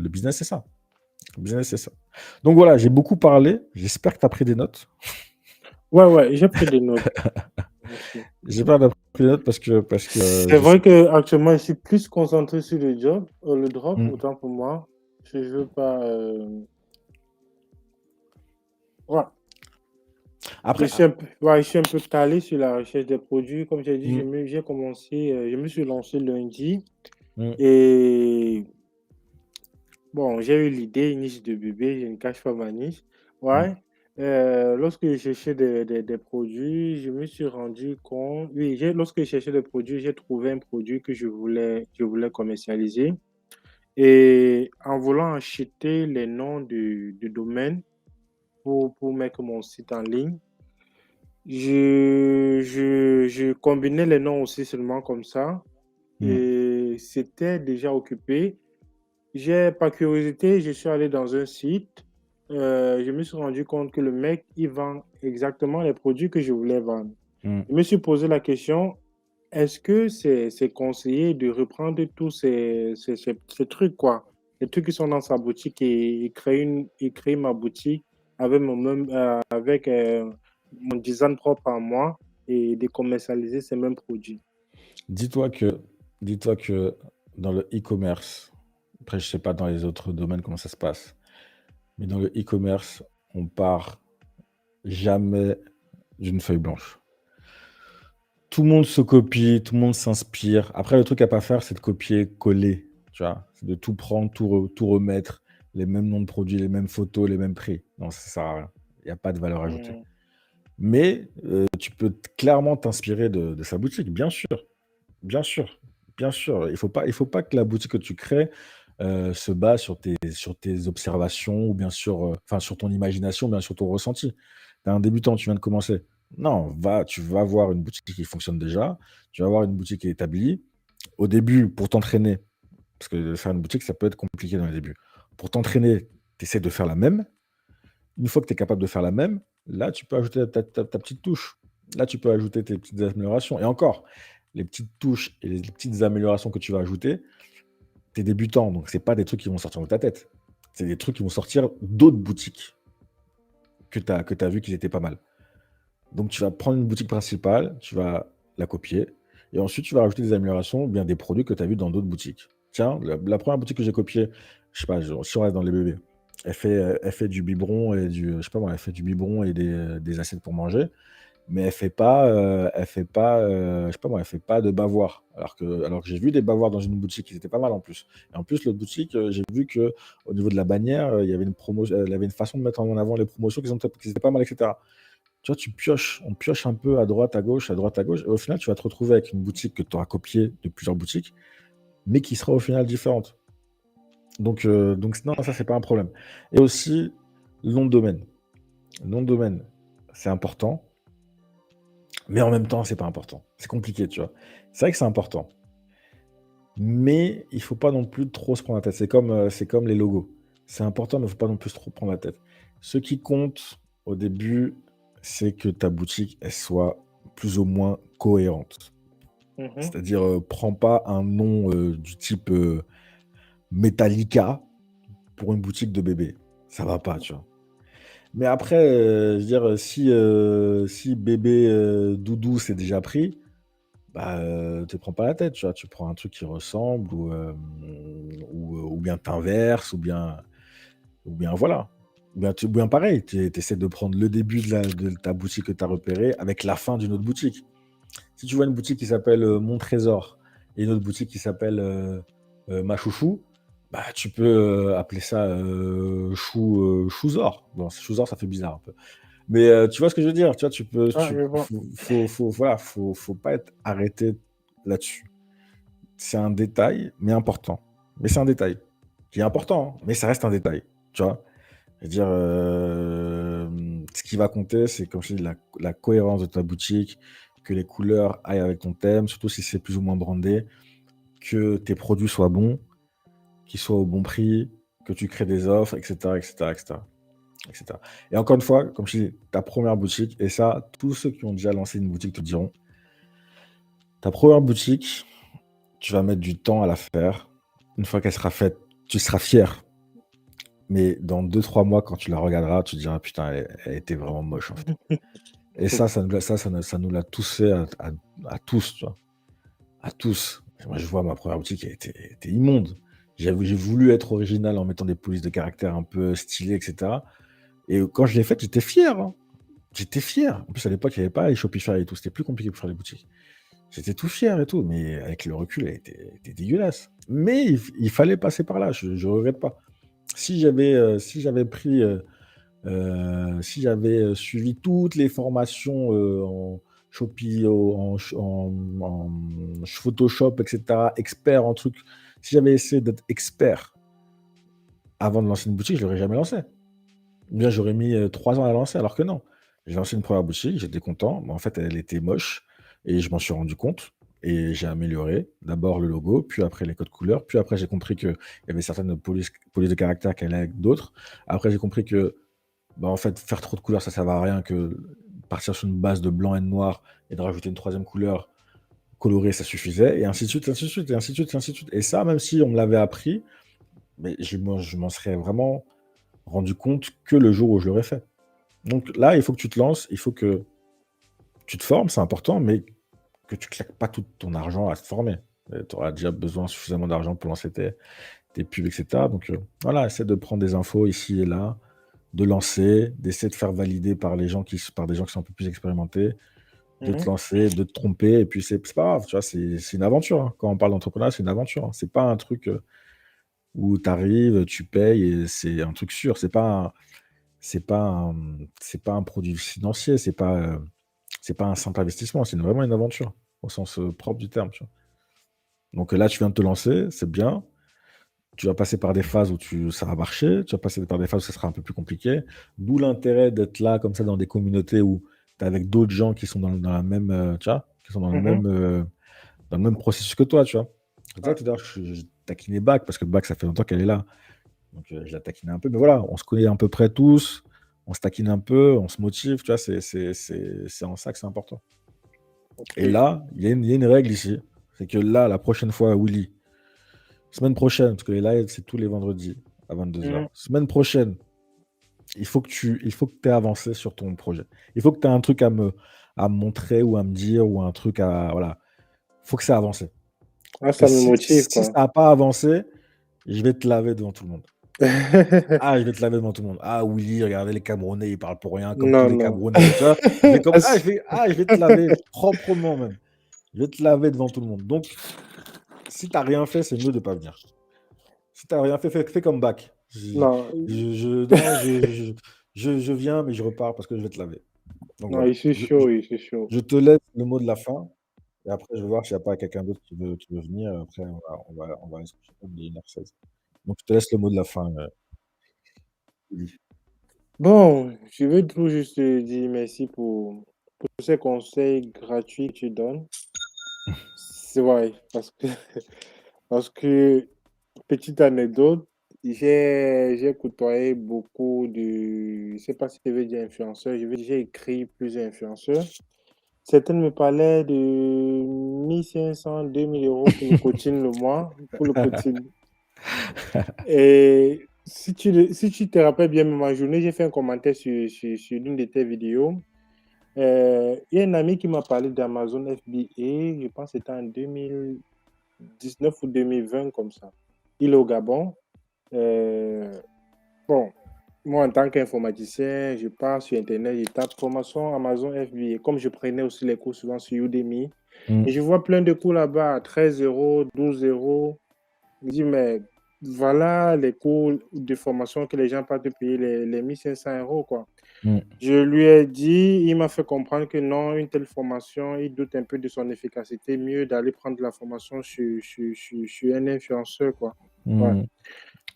le business, c'est ça. Le business, c'est ça. Donc voilà, j'ai beaucoup parlé. J'espère que tu as pris des notes. Ouais, ouais, j'ai pris des notes aussi. J'espère que tu as pris des notes parce que C'est je sais. vrai que actuellement, je suis plus concentré sur le job, le drop, Mm. autant pour moi. Je veux pas. Ouais. Je Après, suis un peu, ouais, je suis un peu calé sur la recherche des produits. Comme j'ai dit, mm, j'ai commencé, je me suis lancé lundi. Mm, Et bon, j'ai eu l'idée, une niche de bébé, je ne cache pas ma niche. mm, Ouais. Lorsque je cherchais des produits, je me suis rendu compte, oui, lorsque je cherchais des produits, j'ai trouvé un produit que je voulais commercialiser. Et en voulant acheter les noms de domaine pour mettre mon site en ligne, je combinais les noms aussi seulement comme ça. mm. Et c'était déjà occupé. Par curiosité, je suis allé dans un site. Je me suis rendu compte que le mec, il vend exactement les produits que je voulais vendre. Mm. Je me suis posé la question, est-ce que c'est conseillé de reprendre tous ces trucs, quoi? Les trucs qui sont dans sa boutique et créer ma boutique avec mon design propre à moi et de commercialiser ces mêmes produits. Dis-toi que, dis-toi que dans le e-commerce, après, je sais pas dans les autres domaines comment ça se passe, mais dans le e-commerce, on part jamais d'une feuille blanche. Tout le monde se copie, tout le monde s'inspire. Après, le truc à pas faire, c'est de copier-coller, tu vois. C'est de tout prendre, tout remettre, les mêmes noms de produits, les mêmes photos, les mêmes prix. Non, ça sert à rien. Il n'y a pas de valeur ajoutée. Mm. Mais tu peux clairement t'inspirer de sa boutique, bien sûr, bien sûr, bien sûr. Il faut pas que la boutique que tu crées se base sur tes observations ou bien sûr, enfin sur ton imagination, bien sur ton ressenti. Tu es un débutant, tu viens de commencer. Non, tu vas voir une boutique qui fonctionne déjà, tu vas voir une boutique qui est établie. Au début, pour t'entraîner, parce que faire une boutique, ça peut être compliqué dans les débuts. Pour t'entraîner, tu essaies de faire la même. Une fois que tu es capable de faire la même, là, tu peux ajouter ta petite touche. Là, tu peux ajouter tes petites améliorations. Et encore, les petites touches et les petites améliorations que tu vas ajouter, tu es débutant, donc c'est pas des trucs qui vont sortir de ta tête. C'est des trucs qui vont sortir d'autres boutiques que tu as vu qu'ils étaient pas mal. Donc, tu vas prendre une boutique principale, tu vas la copier, et ensuite, tu vas rajouter des améliorations ou bien des produits que tu as vus dans d'autres boutiques. Tiens, la première boutique que j'ai copiée, je sais pas, si on reste dans les bébés, elle fait du biberon et je sais pas moi, elle fait du biberon et des assiettes pour manger, mais elle fait pas, je sais pas moi, elle fait pas de bavoirs. Alors que j'ai vu des bavoirs dans une boutique, qui étaient pas mal en plus. Et en plus, l'autre boutique, j'ai vu que au niveau de la bannière, il y avait une promo, elle avait une façon de mettre en avant les promotions qui étaient pas mal, etc. Tu vois, on pioche un peu à droite, à gauche, et au final, tu vas te retrouver avec une boutique que tu auras copiée de plusieurs boutiques, mais qui sera au final différente. Donc non, ça, c'est pas un problème. Et aussi, le nom de domaine. Le nom de domaine, c'est important, mais en même temps, c'est pas important. C'est compliqué, tu vois. C'est vrai que c'est important, mais il faut pas non plus trop se prendre la tête. C'est comme les logos. C'est important, mais il faut pas non plus trop prendre la tête. Ce qui compte au début, c'est que ta boutique, elle soit plus ou moins cohérente. Mhm. C'est-à-dire, prends pas un nom du type Metallica pour une boutique de bébé. Ça va pas, tu vois. Mais après, je veux dire, si bébé doudou c'est déjà pris, bah, te prends pas la tête, tu vois. Tu prends un truc qui ressemble ou bien t'inverses ou bien voilà. Ou bien pareil, tu essaies de prendre le début de ta boutique que tu as repérée avec la fin d'une autre boutique. Si tu vois une boutique qui s'appelle Mon Trésor et une autre boutique qui s'appelle Ma Chouchou, bah, tu peux appeler ça Chouzor. Bon, Chouzor, ça fait bizarre un peu. Mais tu vois ce que je veux dire? Tu vois, Ah, je vois. voilà, faut pas être arrêté là-dessus. C'est un détail, mais important. Mais c'est un détail qui est important, hein, mais ça reste un détail. Tu vois? C'est-à-dire, ce qui va compter, c'est comme je te dis, la cohérence de ta boutique, que les couleurs aillent avec ton thème, surtout si c'est plus ou moins brandé, que tes produits soient bons, qu'ils soient au bon prix, que tu crées des offres, et cetera, et cetera, et cetera, et cetera. Et encore une fois, comme je te dis, ta première boutique, et ça, tous ceux qui ont déjà lancé une boutique te diront, ta première boutique, tu vas mettre du temps à la faire. Une fois qu'elle sera faite, tu seras fier. Mais dans 2, 3 mois, quand tu la regarderas, tu te diras, putain, elle était vraiment moche, en fait. Et ça nous l'a tous fait à tous, tu vois. À tous. Moi, je vois ma première boutique, elle était immonde. J'ai voulu être original en mettant des polices de caractère un peu stylées, etc. Et quand je l'ai faite, j'étais fier, hein. J'étais fier. En plus, à l'époque, il n'y avait pas les Shopify et tout. C'était plus compliqué pour faire les boutiques. J'étais tout fier et tout, mais avec le recul, elle était dégueulasse. Mais il fallait passer par là, je ne regrette pas. Si j'avais pris, si j'avais suivi toutes les formations en Shopee, en Photoshop, etc., expert en trucs, si j'avais essayé d'être expert avant de lancer une boutique, je ne l'aurais jamais lancé. Bien, j'aurais mis 3 ans à la lancer, alors que non. J'ai lancé une première boutique, j'étais content, mais en fait, elle était moche et je m'en suis rendu compte et j'ai amélioré. D'abord le logo, puis après les codes couleurs, puis après j'ai compris qu'il y avait certaines polices de caractère qui allaient avec d'autres. Après, j'ai compris que bah, en fait, faire trop de couleurs, ça ne servait à rien, que partir sur une base de blanc et de noir et de rajouter une troisième couleur colorée, ça suffisait, et ainsi de suite, ainsi de suite, et ainsi de suite, ainsi de suite. Et ça, même si on me l'avait appris, mais je m'en serais vraiment rendu compte que le jour où je l'aurais fait. Donc là, il faut que tu te lances, il faut que tu te formes, c'est important, mais que tu claques pas tout ton argent à te former. Tu auras déjà besoin suffisamment d'argent pour lancer tes pubs, etc. Donc voilà, essaie de prendre des infos ici et là, de lancer, d'essayer de faire valider par des gens qui sont un peu plus expérimentés, de te Mhm. lancer, de te tromper, et puis c'est pas grave, tu vois, c'est une aventure, hein. Quand on parle d'entrepreneuriat, c'est une aventure, hein. C'est pas un truc où tu arrives, tu payes et c'est un truc sûr. C'est pas un, c'est pas un produit financier, c'est pas un simple investissement, c'est vraiment une aventure au sens propre du terme, tu vois. Donc là, tu viens de te lancer, c'est bien. Tu vas passer par des phases où ça va marcher, tu vas passer par des phases où ça sera un peu plus compliqué. D'où l'intérêt d'être là, comme ça, dans des communautés où tu es avec d'autres gens qui sont dans la même, tu vois, qui sont Mhm. dans le même processus que toi, tu vois. C'est ça Ouais. tout à l'heure, je taquinais Bac, parce que Bac, ça fait longtemps qu'elle est là. Donc je la taquinais un peu. Mais voilà, on se connaît à peu près tous, on se taquine un peu, on se motive, tu vois, c'est en ça que c'est important. Et Ok. là, il y a une règle ici. C'est que là, la prochaine fois, Willy, semaine prochaine, parce que les lives, c'est tous les vendredis à 22 h. Mhm. Semaine prochaine, il faut que tu aies avancé sur ton projet. Il faut que tu aies un truc à me montrer ou à me dire ou un truc à. Voilà. Il faut que ça avance. Ah, Que ça me motive, si ça quoi. n'a pas avancé, je vais te laver devant tout le monde. Ah, je vais te laver devant tout le monde. Ah, Willy, regardez les Camerounais, ils parlent pour rien, comme tous Non, les non. Camerounais. Tu vois, je vais comme. Ah, si. Je vais te laver proprement même. Je vais te laver devant tout le monde. Donc, si tu n'as rien fait, c'est mieux de ne pas venir. Si tu n'as rien fait, fais comme bac. Non, Non, je viens, mais je repars parce que je vais te laver. Donc non, voilà. il suis chaud, il suis chaud. Je te laisse le mot de la fin. Et après, je vais voir s'il n'y a pas quelqu'un d'autre qui veut venir. Après, on va aller se coucher comme il est 1h16. Donc, je te laisse le mot de la fin, Willy. Bon, je veux tout juste te dire merci pour tous ces conseils gratuits que tu donnes. C'est vrai, parce que, petite anecdote, j'ai côtoyé beaucoup de, je sais pas si je veux dire influenceurs, j'ai écrit plusieurs influenceurs. Certains me parlaient de 1500, 2000 € pour le coaching le mois, pour le coaching. Et si tu te rappelles bien, ma journée, j'ai fait un commentaire sur l'une de tes vidéos. Il y a un ami qui m'a parlé d'Amazon FBA, je pense que c'était en 2019 ou 2020, comme ça. Il est au Gabon. Euh, bon, moi, en tant qu'informaticien, je pars sur Internet, je tape formation Amazon FBA. Comme je prenais aussi les cours souvent sur Udemy, et Mm. je vois plein de cours là-bas à 13 €, 12 €. Je dis, mais voilà les cours de formation que les gens peuvent te payer les 1500 € quoi. Mm. Je lui ai dit, il m'a fait comprendre que non, une telle formation, il doute un peu de son efficacité, mieux d'aller prendre la formation sur un influenceur, quoi. Ouais. Mm.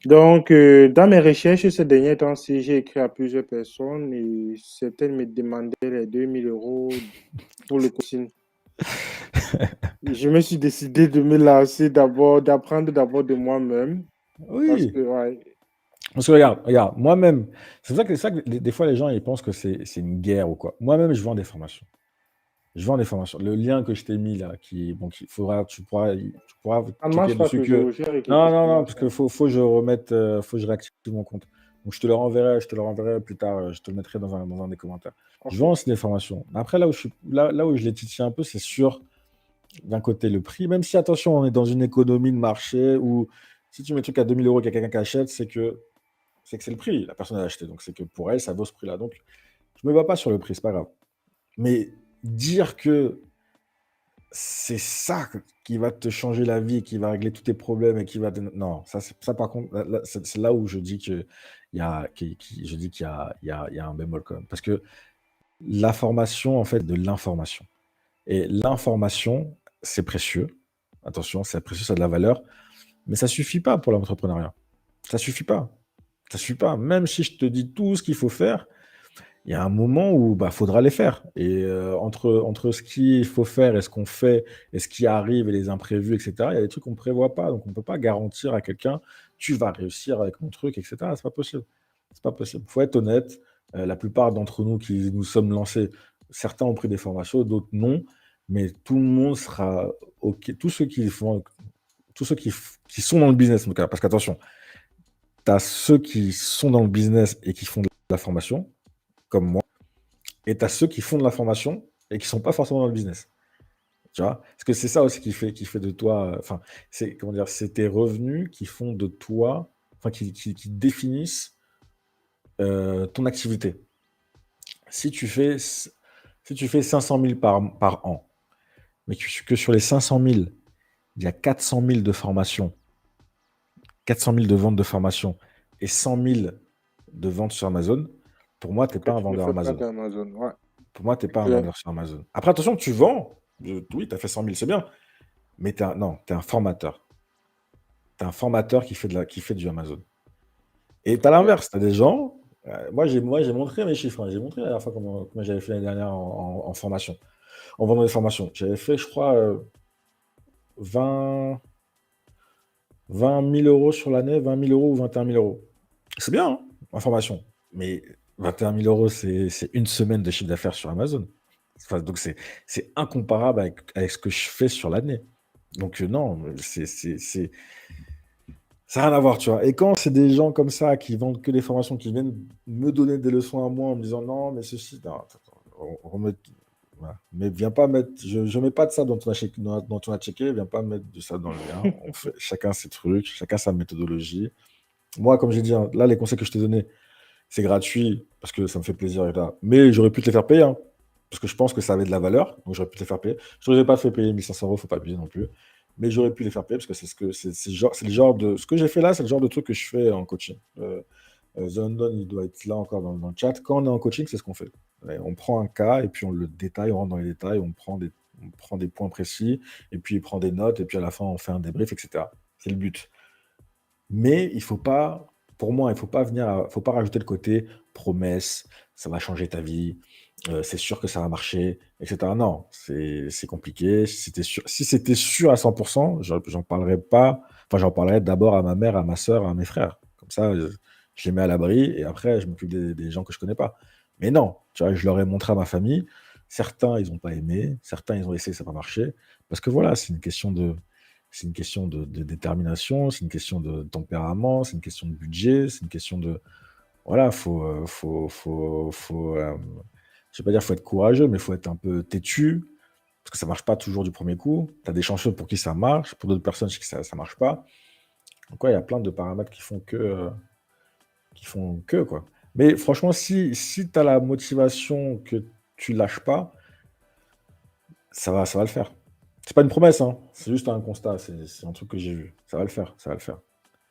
Donc, dans mes recherches ces derniers temps-ci, j'ai écrit à plusieurs personnes et certaines me demandaient les 2000 € pour le coaching. Je me suis décidé de me lancer d'abord, d'apprendre d'abord de moi-même parce Oui. que, ouais. Parce que regarde, moi-même, c'est ça que des fois les gens ils pensent que c'est une guerre ou quoi. Moi-même, je vends des formations. Je vends des formations. Le lien que je t'ai mis là, tu pourras Ça ne checker marche pas dessus que. toujours. J'ai Non, recliqué sur non, non, la parce fin. que faut que je remette, faut que je réactive mon compte. Donc je te le renverrai plus tard, je te le mettrai dans un des commentaires. Je Ok. vends aussi des formations. Après, là où je les titille un peu, c'est sur, d'un côté, le prix. Même si, attention, on est dans une économie de marché où si tu mets le truc à 2000 € qu'il y a quelqu'un qui achète, c'est le prix. La personne a acheté. Donc c'est que pour elle, ça vaut ce prix-là. Donc je me bats pas sur le prix, c'est pas grave. Mais dire que c'est ça qui va te changer la vie, qui va régler tous tes problèmes et qui va te... Non, ça par contre, c'est là où je dis que je dis qu'il y a un bémol quand même. Parce que la formation, en fait, de l'information. Et l'information, c'est précieux. Attention, c'est précieux, ça a de la valeur. Mais ça suffit pas pour l'entrepreneuriat. Ça suffit pas. Ça suffit pas. Même si je te dis tout ce qu'il faut faire, il y a un moment où bah, faudra les faire. Et entre ce qu'il faut faire et ce qu'on fait, et ce qui arrive et les imprévus, etc., il y a des trucs qu'on ne prévoit pas. Donc on ne peut pas garantir à quelqu'un, tu vas réussir avec mon truc, etc. C'est pas possible. C'est pas possible. Il faut être honnête. La plupart d'entre nous qui nous sommes lancés, certains ont pris des formations, d'autres non. Mais tout le monde sera OK. Tous ceux qui sont dans le business, en tout cas, parce qu'attention, tu as ceux qui sont dans le business et qui font de la formation, comme moi, et tu as ceux qui font de la formation et qui sont pas forcément dans le business. Tu vois? Parce que c'est ça aussi qui fait de toi, enfin, c'est comment dire, c'est tes revenus qui font de toi, enfin, qui définissent ton activité. Si tu fais, si tu fais 500 000 par an, mais que sur les 500 000, il y a 400 000 de formation, 400 000 de ventes de formation et 100 000 de ventes sur Amazon, pour moi, tu n'es Que pas un tu ne vendeur fais pas Amazon. d'Amazon. Ouais, Pour moi, tu n'es c'est pas un clair. vendeur sur Amazon. Après, attention, tu vends. Oui, tu as fait 100 000, c'est bien. Mais non, tu es un formateur. Tu es un formateur qui fait du Amazon. Et tu as Ouais. l'inverse. Tu as des gens. Moi, j'ai montré mes chiffres. Hein. J'ai montré la dernière fois comment j'avais fait l'année dernière en formation, en vendant des formations. J'avais fait, je crois, 20, 20 000 euros sur l'année, 20 000 euros ou 21 000 euros. C'est bien, hein, en formation. Mais 21 000 euros, c'est une semaine de chiffre d'affaires sur Amazon. Enfin, donc, c'est incomparable avec ce que je fais sur l'année. Donc, non, ça n'a rien à voir, tu vois. Et quand c'est des gens comme ça qui vendent que des formations, qui viennent me donner des leçons à moi en me disant non, mais ceci, non, attends, voilà. Mais viens pas mettre, je mets pas de ça dans ton checké, viens pas mettre de ça dans le lien. On fait chacun ses trucs, chacun sa méthodologie. Moi, comme j'ai dit, hein, là, les conseils que je t'ai donnés, c'est gratuit parce que ça me fait plaisir, etc. Mais j'aurais pu te les faire payer, hein, parce que je pense que ça avait de la valeur, donc j'aurais pu te les faire payer. Je ne t'aurais pas fait payer 1500 euros, faut pas abuser non plus. Mais j'aurais pu les faire payer parce que c'est le genre de. Ce que j'ai fait là, c'est le genre de truc que je fais en coaching. The London, il doit être là encore dans le chat. Quand on est en coaching, c'est ce qu'on fait. Ouais, on prend un cas et puis on le détaille, on rentre dans les détails, on prend des points précis et puis il prend des notes et puis à la fin on fait un débrief, etc. C'est le but. Mais il faut pas, pour moi, il faut pas faut pas rajouter le côté promesse, ça va changer ta vie, c'est sûr que ça va marcher, etc. Non, c'est compliqué. Si c'était sûr à 100%, j'en parlerais pas. Enfin, j'en parlerais d'abord à ma mère, à ma soeur, à mes frères. Comme ça, je les mets à l'abri et après, je m'occupe des gens que je connais pas. Mais non, tu vois, je leur ai montré à ma famille. Certains, ils n'ont pas aimé. Certains, ils ont essayé, ça n'a pas marché. Parce que voilà, c'est une question de détermination, c'est une question de tempérament, c'est une question de budget, c'est une question de... Voilà, je vais pas dire faut être courageux, mais il faut être un peu têtu, parce que ça marche pas toujours du premier coup. Tu as des chanceux pour qui ça marche, pour d'autres personnes qui ça marche pas. Donc ouais, il y a plein de paramètres qui font que, quoi. Mais franchement, si tu as la motivation que tu lâches pas, ça va le faire. C'est pas une promesse, hein. C'est juste un constat, c'est un truc que j'ai vu. Ça va le faire, ça va le faire.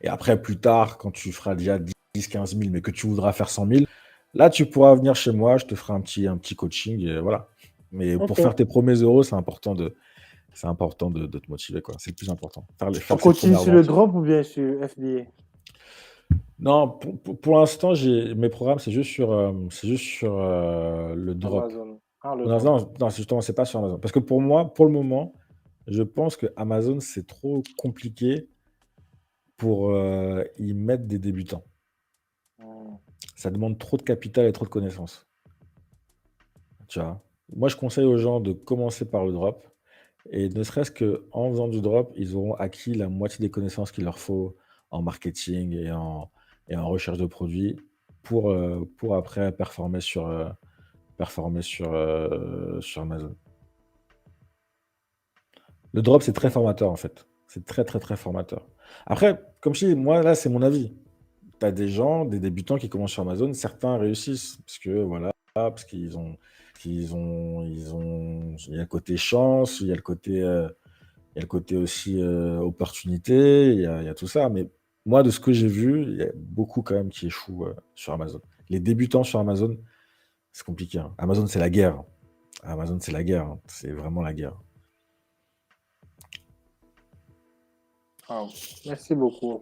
Et après, plus tard, quand tu feras déjà 10, 15 000, mais que tu voudras faire 100 000, là, tu pourras venir chez moi, je te ferai un petit coaching, et voilà. Mais pour faire Ok. tes premiers euros, c'est important de te motiver, quoi. C'est le plus important. On Faire ses continue premières sur le ventes. drop ou bien sur FBA? Non, pour l'instant, mes programmes, c'est juste sur le drop. Amazon. Ah, le Non, drop. non, non, justement, c'est pas sur Amazon. Parce que pour moi, pour le moment, je pense que Amazon, c'est trop compliqué pour y mettre des débutants. Hmm. Ça demande trop de capital et trop de connaissances. Tu vois? Moi, je conseille aux gens de commencer par le drop. Et ne serait-ce qu'en faisant du drop, ils auront acquis la moitié des connaissances qu'il leur faut en marketing et en recherche de produits pour après performer sur Amazon. Le drop, c'est très Ok. formateur, en fait. C'est très, très, très formateur. Après, comme je dis, moi, là, c'est mon avis. Tu as des gens, des débutants qui commencent sur Amazon. Certains réussissent parce que, voilà, parce il y a le côté chance, il y a le côté aussi opportunité, il y a tout ça. Mais moi, de ce que j'ai vu, il y a beaucoup quand même qui échouent sur Amazon. Les débutants sur Amazon, c'est compliqué, hein. Amazon, c'est la guerre. Amazon, c'est la guerre, hein. C'est vraiment la guerre. Ah, merci beaucoup.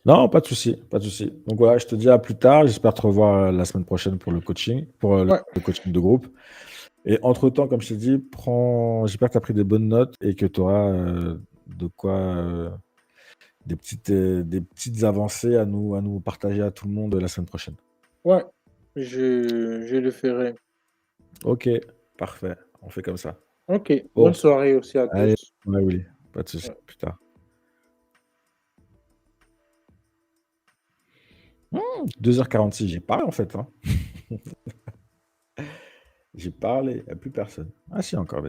Non, pas de souci, pas de souci. Donc voilà, je te dis à plus tard. J'espère te revoir la semaine prochaine pour le coaching, pour Ouais, le coaching de groupe. Et entre-temps, comme je t'ai dit, j'espère que tu as pris des bonnes notes et que tu auras de quoi, des petites avancées à nous partager à tout le monde la semaine prochaine. ouais, je le ferai. Ok, parfait. On fait comme ça. Ok, bonne Bon, soirée aussi à allez, tous. ouais, oui, pas de souci. Ouais. Plus tard. 2h46, j'ai parlé en fait, hein. J'ai parlé, il n'y a plus personne. Ah si, encore.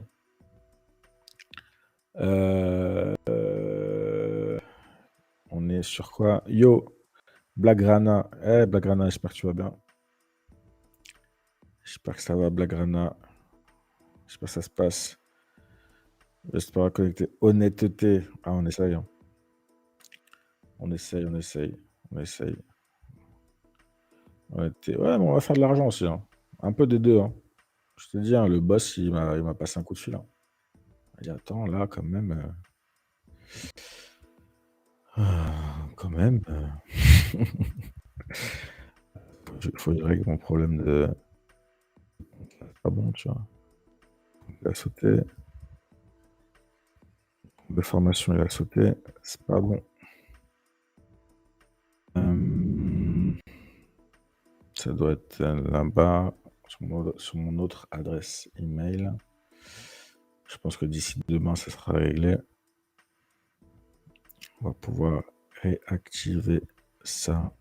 On est sur quoi? Yo, Blackrana. Blackrana, j'espère que tu vas bien. J'espère que ça va, Blackrana. J'espère que ça se passe. J'espère connecter. Honnêteté. Ah, on essaye, hein. On essaye, on essaye. On essaye. Honnêteté. Ouais, mais on va faire de l'argent aussi, hein. Un peu des deux, hein. Je te dis, hein, le boss, il m'a passé un coup de fil, hein. Il dit, attends, là, quand même. Quand même. Faut que je règle mon problème de. C'est pas bon, tu vois. Il a sauté. De formation, il a sauté. C'est pas bon. Ça doit être là-bas, sur mon autre adresse email. Je pense que d'ici demain, ça sera réglé. On va pouvoir réactiver ça.